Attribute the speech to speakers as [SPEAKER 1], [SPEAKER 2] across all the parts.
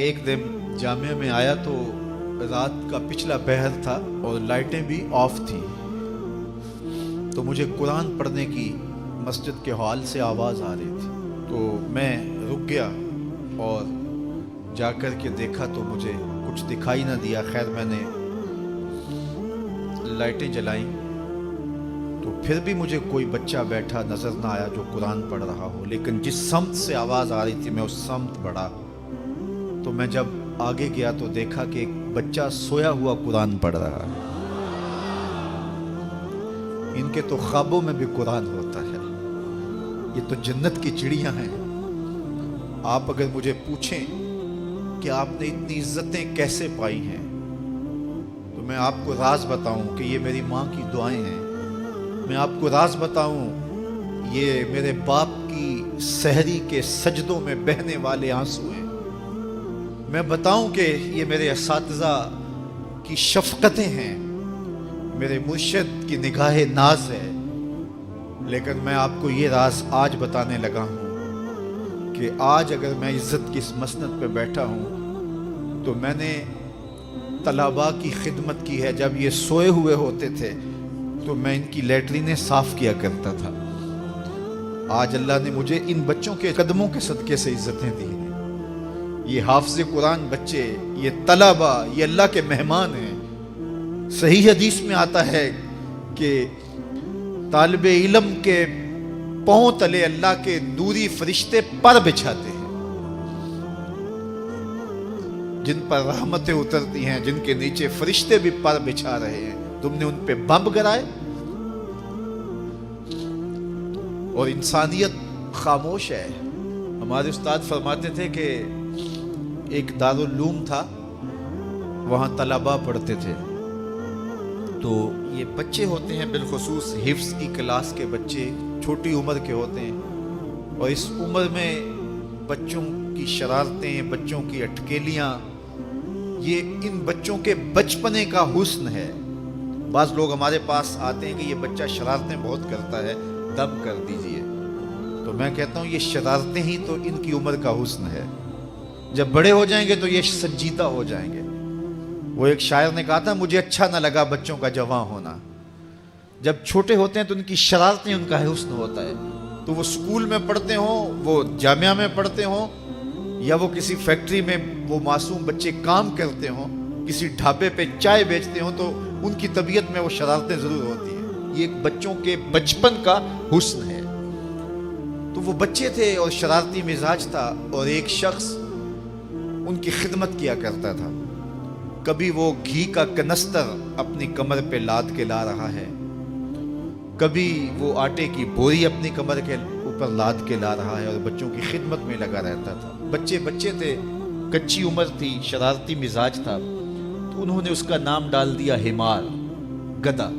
[SPEAKER 1] ایک دن جامعہ میں آیا تو رات کا پچھلا پہر تھا اور لائٹیں بھی آف تھی، تو مجھے قرآن پڑھنے کی مسجد کے ہال سے آواز آ رہی تھی، تو میں رک گیا اور جا کر کے دیکھا تو مجھے کچھ دکھائی نہ دیا۔ خیر میں نے لائٹیں جلائیں تو پھر بھی مجھے کوئی بچہ بیٹھا نظر نہ آیا جو قرآن پڑھ رہا ہو، لیکن جس سمت سے آواز آ رہی تھی میں اس سمت بڑھا، تو میں جب آگے گیا تو دیکھا کہ ایک بچہ سویا ہوا قرآن پڑھ رہا ہے۔ ان کے تو خوابوں میں بھی قرآن ہوتا ہے، یہ تو جنت کی چڑیاں ہیں۔ آپ اگر مجھے پوچھیں کہ آپ نے اتنی عزتیں کیسے پائی ہیں تو میں آپ کو راز بتاؤں کہ یہ میری ماں کی دعائیں ہیں، میں آپ کو راز بتاؤں یہ میرے باپ کی سحری کے سجدوں میں بہنے والے آنسو ہیں، میں بتاؤں کہ یہ میرے اساتذہ کی شفقتیں ہیں، میرے مرشد کی نگاہ ناز ہے۔ لیکن میں آپ کو یہ راز آج بتانے لگا ہوں کہ آج اگر میں عزت کی اس مسند پہ بیٹھا ہوں تو میں نے طلباء کی خدمت کی ہے۔ جب یہ سوئے ہوئے ہوتے تھے تو میں ان کی لیٹرینیں صاف کیا کرتا تھا۔ آج اللہ نے مجھے ان بچوں کے قدموں کے صدقے سے عزتیں دی ہیں۔ یہ حافظ قرآن بچے، یہ طلباء، یہ اللہ کے مہمان ہیں۔ صحیح حدیث میں آتا ہے کہ طالب علم کے پاؤں تلے اللہ کے نوری فرشتے پر بچھاتے ہیں، جن پر رحمتیں اترتی ہیں، جن کے نیچے فرشتے بھی پر بچھا رہے ہیں۔ تم نے ان پہ بم گرائے اور انسانیت خاموش ہے۔ ہمارے استاد فرماتے تھے کہ ایک دارالعلوم تھا، وہاں طلباء پڑھتے تھے، تو یہ بچے ہوتے ہیں بالخصوص حفظ کی کلاس کے بچے، چھوٹی عمر کے ہوتے ہیں، اور اس عمر میں بچوں کی شرارتیں، بچوں کی اٹکیلیاں، یہ ان بچوں کے بچپنے کا حسن ہے۔ بعض لوگ ہمارے پاس آتے ہیں کہ یہ بچہ شرارتیں بہت کرتا ہے، دم کر دیجئے، تو میں کہتا ہوں یہ شرارتیں ہی تو ان کی عمر کا حسن ہے۔ جب بڑے ہو جائیں گے تو یہ سنجیدہ ہو جائیں گے۔ وہ ایک شاعر نے کہا تھا مجھے اچھا نہ لگا بچوں کا جوان ہونا۔ جب چھوٹے ہوتے ہیں تو ان کی شرارتیں ان کا حسن ہوتا ہے، تو وہ سکول میں پڑھتے ہوں، وہ جامعہ میں پڑھتے ہوں، یا وہ کسی فیکٹری میں وہ معصوم بچے کام کرتے ہوں، کسی ڈھابے پہ چائے بیچتے ہوں، تو ان کی طبیعت میں وہ شرارتیں ضرور ہوتی ہیں۔ یہ ایک بچوں کے بچپن کا حسن ہے۔ تو وہ بچے تھے اور شرارتی مزاج تھا، اور ایک شخص ان کی خدمت کیا کرتا تھا۔ کبھی وہ گھی کا کنستر اپنی کمر پہ لاد کے لا رہا ہے، کبھی وہ آٹے کی بوری اپنی کمر کے اوپر لاد کے لا رہا ہے، اور بچوں کی خدمت میں لگا رہتا تھا۔ بچے تھے، کچی عمر تھی، شرارتی مزاج تھا، تو انہوں نے اس کا نام ڈال دیا حمار، گدھا۔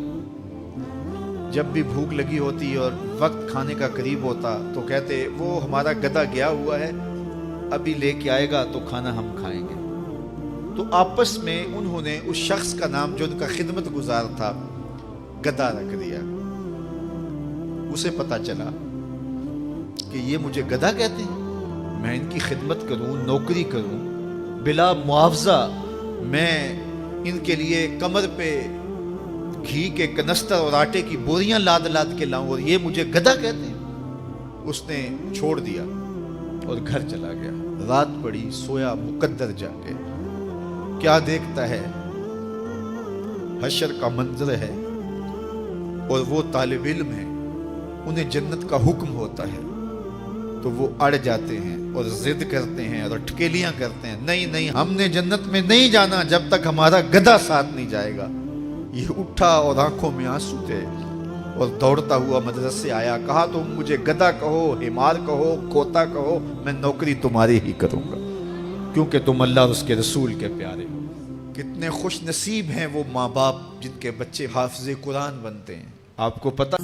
[SPEAKER 1] جب بھی بھوک لگی ہوتی اور وقت کھانے کا قریب ہوتا تو کہتے وہ ہمارا گدھا گیا ہوا ہے، ابھی لے کے آئے گا تو کھانا ہم کھائیں گے۔ تو آپس میں انہوں نے اس شخص کا نام جو ان کا خدمت گزار تھا گدھا رکھ دیا۔ اسے پتا چلا کہ یہ مجھے گدھا کہتے ہیں، میں ان کی خدمت کروں، نوکری کروں، بلا معاوضہ میں ان کے لیے کمر پہ گھی کے کنستر اور آٹے کی بوریاں لاد لاد کے لاؤں، اور یہ مجھے گدھا کہتے ہیں۔ اس نے چھوڑ دیا اور گھر چلا گیا۔ رات پڑی، سویا، مقدر جاگے، کیا دیکھتا ہے؟ حشر کا منظر ہے، اور وہ طالب علم ہے، انہیں جنت کا حکم ہوتا ہے، تو وہ اڑ جاتے ہیں اور ضد کرتے ہیں اور اٹکیلیاں کرتے ہیں، نہیں ہم نے جنت میں نہیں جانا جب تک ہمارا گدھا ساتھ نہیں جائے گا۔ یہ اٹھا اور آنکھوں میں آنسو تھے اور دوڑتا ہوا مدرسے سے آیا، کہا تم مجھے گدھا کہو، حمار کہو، کوتا کہو، میں نوکری تمہاری ہی کروں گا، کیونکہ تم اللہ اور اس کے رسول کے پیارے ہو۔ کتنے خوش نصیب ہیں وہ ماں باپ جن کے بچے حافظ قرآن بنتے ہیں۔ آپ کو پتہ